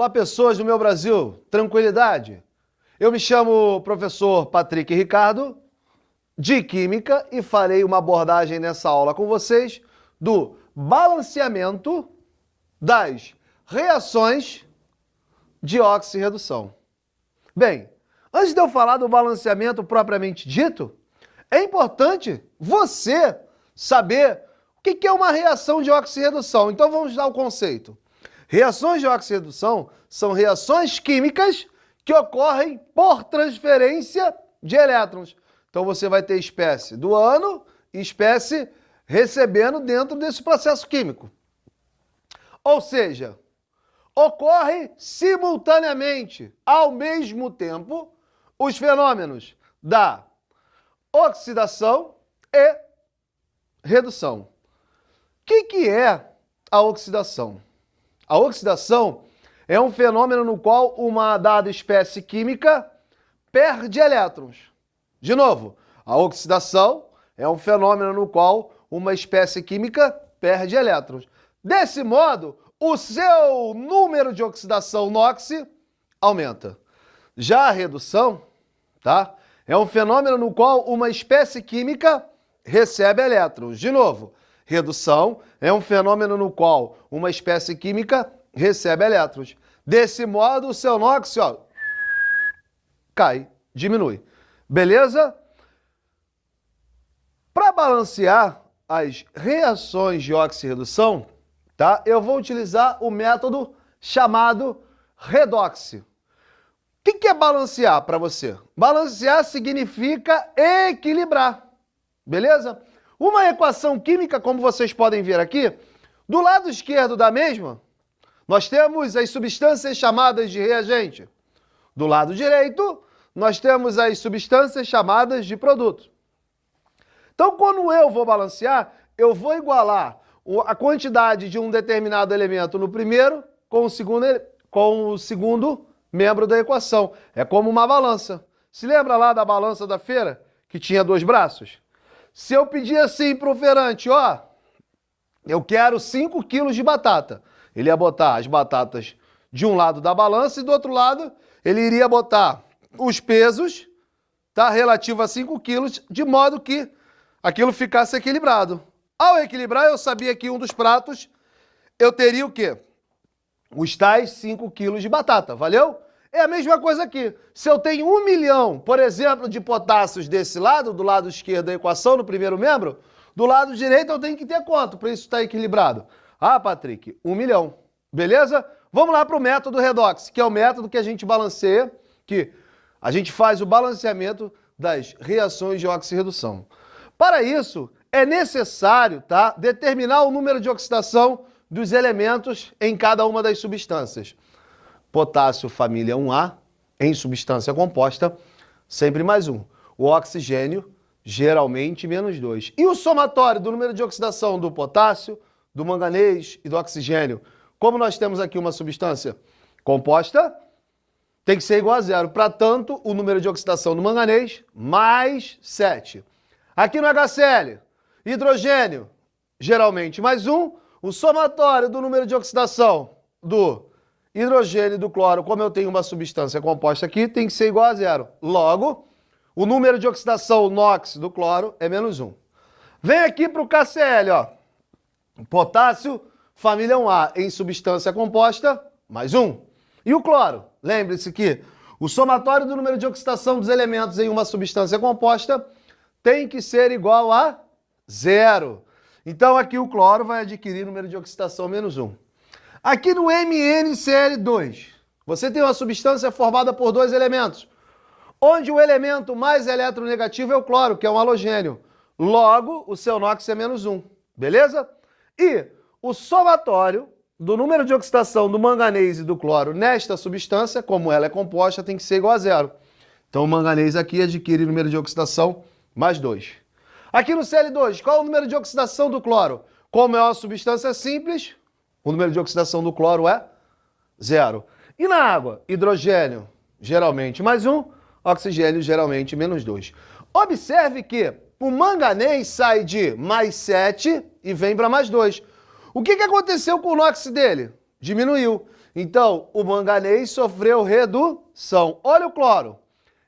Olá, pessoas do meu Brasil, tranquilidade? Eu me chamo professor Patrick Ricardo, de Química, e farei uma abordagem nessa aula com vocês do balanceamento das reações de oxirredução. Bem, antes de eu falar do balanceamento propriamente dito, é importante você saber o que é uma reação de oxirredução. Então vamos dar o conceito. Reações de oxirredução são reações químicas que ocorrem por transferência de elétrons. Então você vai ter espécie doando e espécie recebendo dentro desse processo químico. Ou seja, ocorre simultaneamente, ao mesmo tempo, os fenômenos da oxidação e redução. O que é a oxidação? A oxidação é um fenômeno no qual uma dada espécie química perde elétrons. De novo, a oxidação é um fenômeno no qual uma espécie química perde elétrons. Desse modo, o seu número de oxidação NOx aumenta. Já a redução, tá? É um fenômeno no qual uma espécie química recebe elétrons. De novo, redução é um fenômeno no qual uma espécie química recebe elétrons. Desse modo, o seu NOx, ó, cai, diminui. Beleza? Para balancear as reações de oxirredução, tá? Eu vou utilizar o método chamado redox. O que é balancear para você? Balancear significa equilibrar, beleza? Uma equação química, como vocês podem ver aqui, do lado esquerdo da mesma, nós temos as substâncias chamadas de reagente. Do lado direito, nós temos as substâncias chamadas de produto. Então, quando eu vou balancear, eu vou igualar a quantidade de um determinado elemento no primeiro com o segundo membro da equação. É como uma balança. Se lembra lá da balança da feira, que tinha dois braços? Se eu pedir assim para o feirante, ó, eu quero 5 quilos de batata, ele ia botar as batatas de um lado da balança e do outro lado ele iria botar os pesos, tá, relativo a 5 quilos, de modo que aquilo ficasse equilibrado. Ao equilibrar, eu sabia que um dos pratos eu teria o quê? Os tais 5 quilos de batata, valeu? É a mesma coisa aqui. Se eu tenho 1 milhão, por exemplo, de potássios desse lado, do lado esquerdo da equação, no primeiro membro, do lado direito eu tenho que ter quanto para isso estar equilibrado? Ah, Patrick, 1 milhão. Beleza? Vamos lá para o método redox, que é o método que a gente balanceia, que a gente faz o balanceamento das reações de oxirredução. Para isso, é necessário, tá, determinar o número de oxidação dos elementos em cada uma das substâncias. Potássio família 1A, em substância composta, sempre mais 1. O oxigênio, geralmente menos 2. E o somatório do número de oxidação do potássio, do manganês e do oxigênio, como nós temos aqui uma substância composta, tem que ser igual a 0. Para tanto, o número de oxidação do manganês, mais 7. Aqui no HCl, hidrogênio, geralmente mais 1. O somatório do número de oxidação do hidrogênio e do cloro, como eu tenho uma substância composta aqui, tem que ser igual a 0. Logo, o número de oxidação NOx do cloro é menos 1. Vem aqui para o KCl, ó. Potássio, família 1A, em substância composta, mais 1. E o cloro? Lembre-se que o somatório do número de oxidação dos elementos em uma substância composta tem que ser igual a 0. Então aqui o cloro vai adquirir número de oxidação menos 1. Aqui no MnCl2, você tem uma substância formada por dois elementos, onde o elemento mais eletronegativo é o cloro, que é um halogênio. Logo, o seu NOx é menos 1, beleza? E o somatório do número de oxidação do manganês e do cloro nesta substância, como ela é composta, tem que ser igual a 0. Então o manganês aqui adquire número de oxidação mais 2. Aqui no Cl2, qual é o número de oxidação do cloro? Como é uma substância simples, o número de oxidação do cloro é 0. E na água? Hidrogênio, geralmente mais 1, oxigênio, geralmente menos 2. Observe que o manganês sai de mais 7 e vem para mais 2. O que aconteceu com o NOx dele? Diminuiu. Então, o manganês sofreu redução. Olha o cloro.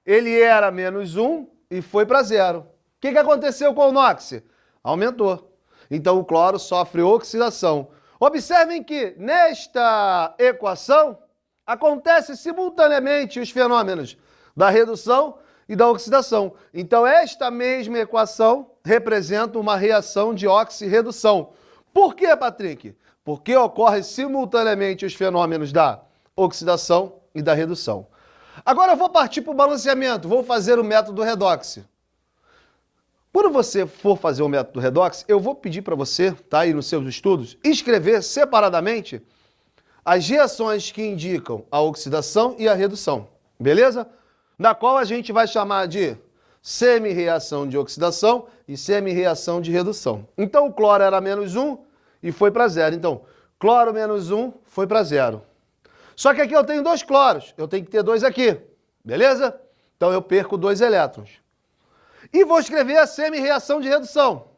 Ele era -1 e foi para 0. O que aconteceu com o NOx? Aumentou. Então, o cloro sofre oxidação. Observem que, nesta equação, acontece simultaneamente os fenômenos da redução e da oxidação. Então, esta mesma equação representa uma reação de oxirredução. Por quê, Patrick? Porque ocorre simultaneamente os fenômenos da oxidação e da redução. Agora eu vou partir para o balanceamento, vou fazer o método redox. Quando você for fazer o método redox, eu vou pedir para você, tá aí nos seus estudos, escrever separadamente as reações que indicam a oxidação e a redução, beleza? Na qual a gente vai chamar de semi-reação de oxidação e semi-reação de redução. Então o cloro era -1 e foi para 0. Então, cloro -1 foi para 0. Só que aqui eu tenho 2 cloros, eu tenho que ter 2 aqui, beleza? Então eu perco 2 elétrons. E vou escrever a semi-reação de redução.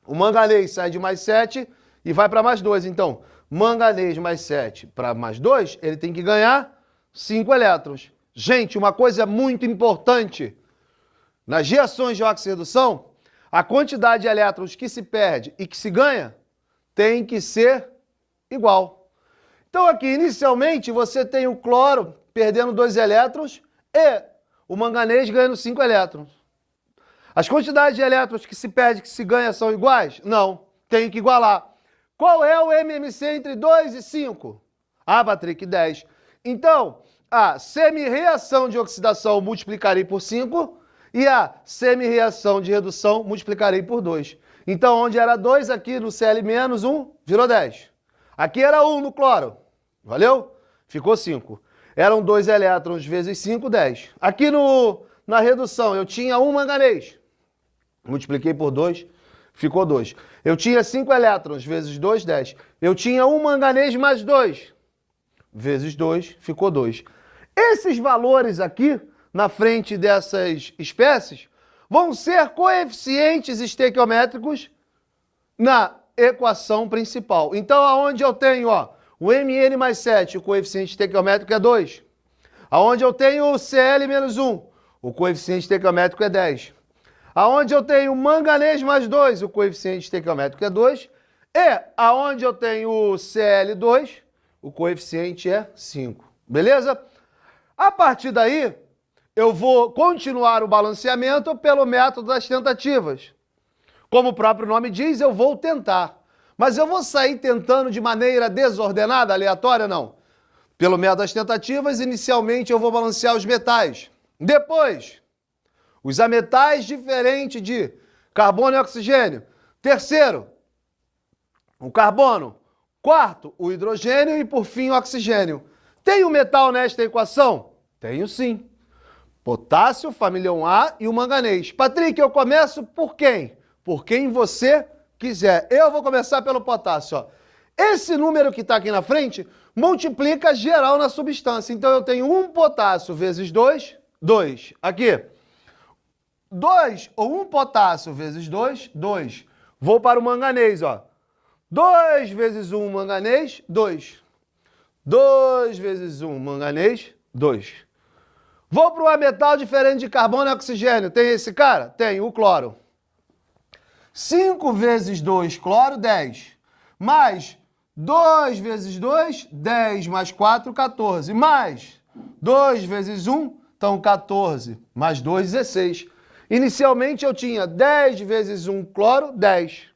O manganês sai de +7 e vai para +2. Então, manganês +7 para +2, ele tem que ganhar 5 elétrons. Gente, uma coisa muito importante. Nas reações de oxirredução, a quantidade de elétrons que se perde e que se ganha tem que ser igual. Então aqui, inicialmente, você tem o cloro perdendo 2 elétrons e o manganês ganhando 5 elétrons. As quantidades de elétrons que se perde e que se ganha são iguais? Não, tem que igualar. Qual é o MMC entre 2 e 5? Ah, Patrick, 10. Então, a semi-reação de oxidação multiplicarei por 5 e a semi-reação de redução multiplicarei por 2. Então, onde era 2, aqui no Cl-1, virou 10. Aqui era 1 no cloro. Valeu? Ficou 5. Eram 2 elétrons vezes 5, 10. Aqui na redução, eu tinha 1 manganês. Multipliquei por 2, ficou 2. Eu tinha 5 elétrons vezes 2, 10. Eu tinha 1 manganês mais 2. Vezes 2, ficou 2. Esses valores aqui, na frente dessas espécies, vão ser coeficientes estequiométricos na equação principal. Então, aonde eu tenho, ó, o Mn mais 7, o coeficiente estequiométrico é 2. Aonde eu tenho o Cl-1, o coeficiente estequiométrico é 10. Aonde eu tenho o manganês mais 2, o coeficiente estequiométrico é 2. E aonde eu tenho o Cl2, o coeficiente é 5. Beleza? A partir daí, eu vou continuar o balanceamento pelo método das tentativas. Como o próprio nome diz, eu vou tentar. Mas eu vou sair tentando de maneira desordenada, aleatória, não. Pelo método das tentativas, inicialmente eu vou balancear os metais. Depois, os ametais diferentes de carbono e oxigênio. Terceiro, o carbono. Quarto, o hidrogênio e, por fim, o oxigênio. Tem um metal nesta equação? Tenho sim. Potássio, família 1A e o manganês. Patrick, eu começo por quem? Por quem você quiser. Eu vou começar pelo potássio. Ó. Esse número que está aqui na frente multiplica geral na substância. Então eu tenho 1 potássio vezes 2, 2. Aqui. 2 ou 1 potássio vezes 2, 2. Vou para o manganês, ó. 2 vezes 1 manganês, 2. 2 vezes 1 manganês, 2. Vou para o ametal diferente de carbono e oxigênio. Tem esse cara? Tem, o cloro. 5 vezes 2, cloro, 10. Mais 2 vezes 2, 10. Mais 4, 14. Mais 2 vezes 1, então 14. Mais 2, 16. Inicialmente eu tinha 10 vezes 1 cloro, 10.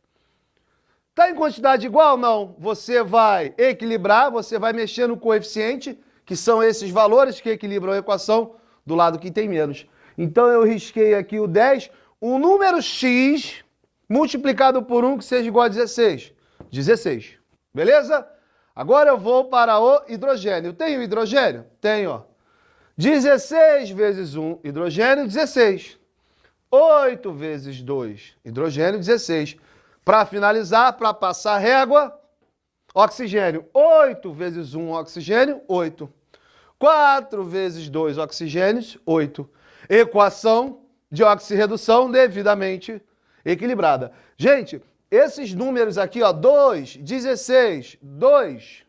Está em quantidade igual? Não. Você vai equilibrar, você vai mexer no coeficiente, que são esses valores que equilibram a equação do lado que tem menos. Então eu risquei aqui o 10, um número x multiplicado por 1 que seja igual a 16. 16. Beleza? Agora eu vou para o hidrogênio. Tenho hidrogênio? Tenho, ó. 16 vezes 1 hidrogênio, 16. 8 vezes 2 hidrogênio, 16. Para finalizar, para passar régua, oxigênio. 8 vezes 1 oxigênio, 8. 4 vezes 2 oxigênios, 8. Equação de oxirredução devidamente equilibrada. Gente, esses números aqui, ó, 2, 16, 2,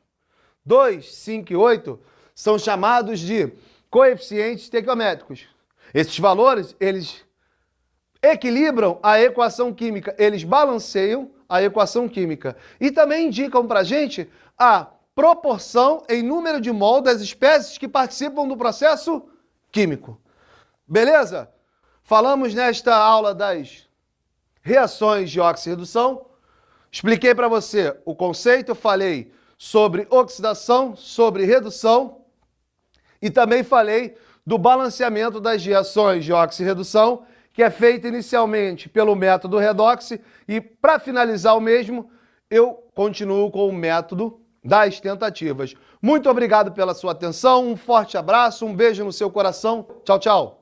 2, 5 e 8 são chamados de coeficientes estequiométricos. Esses valores, eles equilibram a equação química, eles balanceiam a equação química e também indicam para a gente a proporção em número de mol das espécies que participam do processo químico. Beleza? Falamos nesta aula das reações de oxirredução. Expliquei para você o conceito, falei sobre oxidação, sobre redução e também falei do balanceamento das reações de oxirredução, que é feito inicialmente pelo método redox e para finalizar o mesmo, eu continuo com o método das tentativas. Muito obrigado pela sua atenção, um forte abraço, um beijo no seu coração. Tchau, tchau.